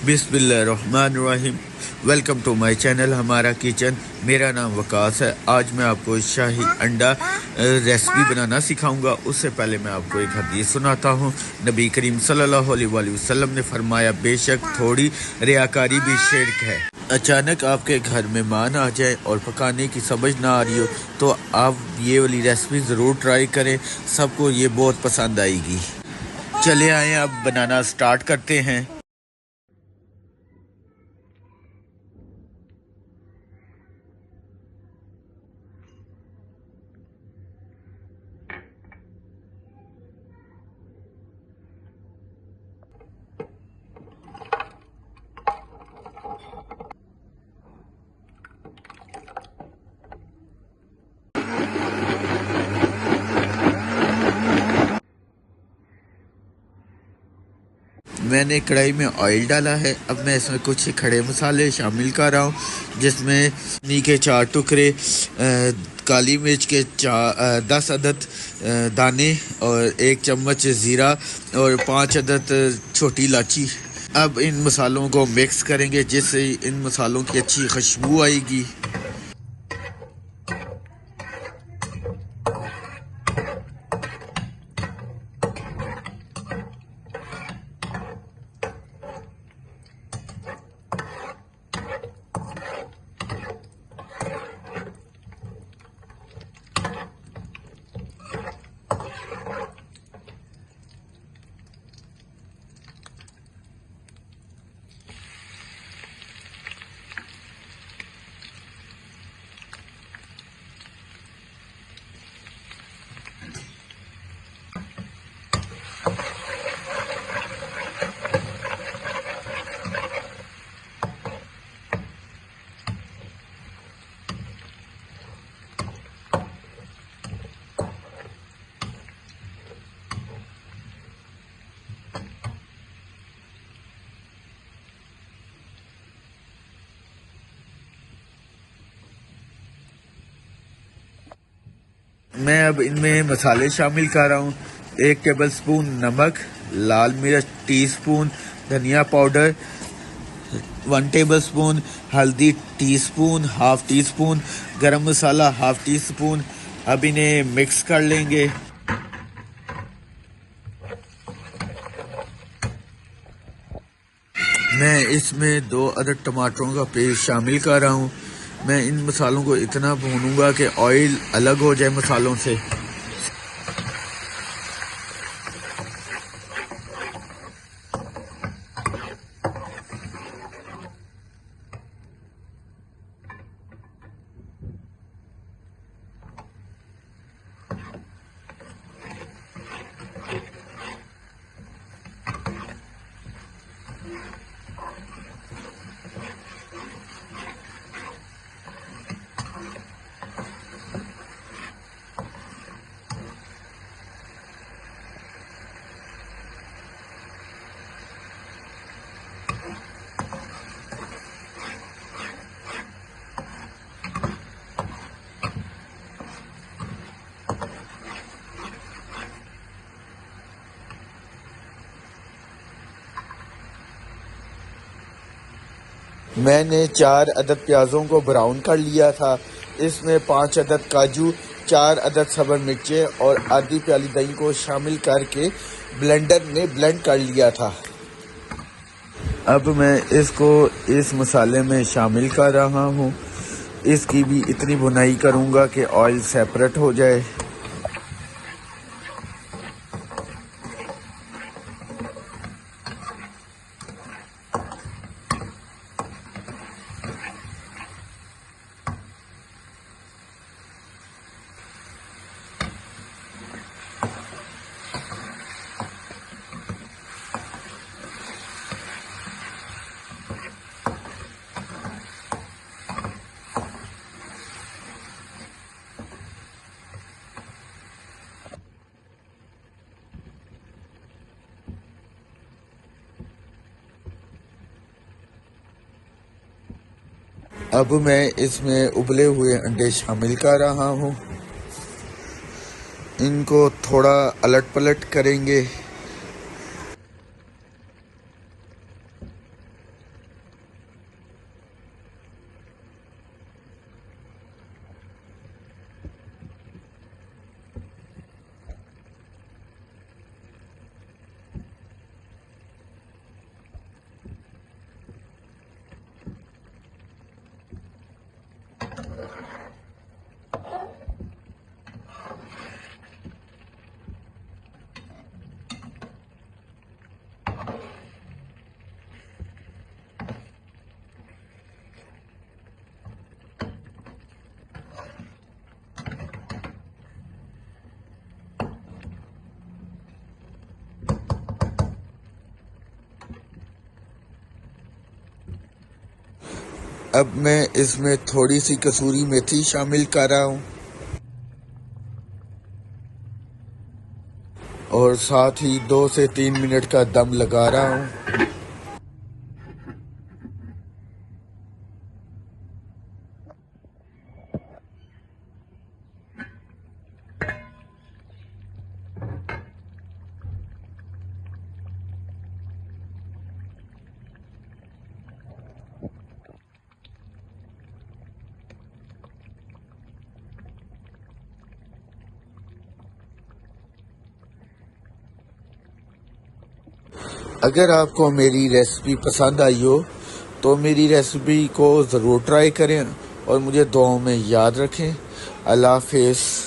बिस्मिल्लाहिर्रहमानिर्रहीम। Welcome to my channel हमारा kitchen. मेरा नाम वकास है। आज मैं आपको शाही अंडा रेसिपी बनाना सिखाऊंगा। उससे पहले मैं आपको एक हदीस सुनाता हूँ। नबी करीम सल्लल्लाहु अलैहि वसल्लम ने फरमाया, बेशक थोड़ी रियाकारी भी शिर्क है। अचानक आपके घर मेहमान आ जाए और पकाने की समझ ना आ रही हो तो आप ये वाली रेसिपी ज़रूर ट्राई करें। सबको ये बहुत पसंद आएगी। चले आए अब बनाना स्टार्ट करते हैं। मैंने कढ़ाई में ऑयल डाला है। अब मैं इसमें कुछ खड़े मसाले शामिल कर रहा हूँ, जिसमें नी के 4 टुकड़े, काली मिर्च के 10 अदद दाने और 1 चम्मच ज़ीरा और 5 अदद छोटी इलायची। अब इन मसालों को मिक्स करेंगे, जिससे इन मसालों की अच्छी खुशबू आएगी। मैं अब इनमें मसाले शामिल कर रहा हूँ। 1 टेबल स्पून नमक, लाल मिर्च टीस्पून, धनिया पाउडर 1 टेबल स्पून, हल्दी टीस्पून, हाफ टी स्पून, गरम मसाला हाफ टी स्पून। अब इन्हें मिक्स कर लेंगे। मैं इसमें 2 अदद टमाटरों का पेस्ट शामिल कर रहा हूँ। मैं इन मसालों को इतना भूनूंगा कि ऑयल अलग हो जाए मसालों से। मैंने 4 अदद प्याज़ों को ब्राउन कर लिया था। इसमें 5 अदद काजू, 4 अदद सब्ज़ मिर्चें और आधी प्याली दही को शामिल करके ब्लेंडर में ब्लेंड कर लिया था। अब मैं इसको इस मसाले में शामिल कर रहा हूँ। इसकी भी इतनी भुनाई करूँगा कि ऑयल सेपरेट हो जाए। अब मैं इसमें उबले हुए अंडे शामिल कर रहा हूँ। इनको थोड़ा अलट पलट करेंगे। अब मैं इसमें थोड़ी सी कसूरी मेथी शामिल कर रहा हूँ और साथ ही 2 से 3 मिनट का दम लगा रहा हूँ। अगर आपको मेरी रेसिपी पसंद आई हो तो मेरी रेसिपी को ज़रूर ट्राई करें और मुझे दुआओं में याद रखें। अल्लाह हाफ़िज़।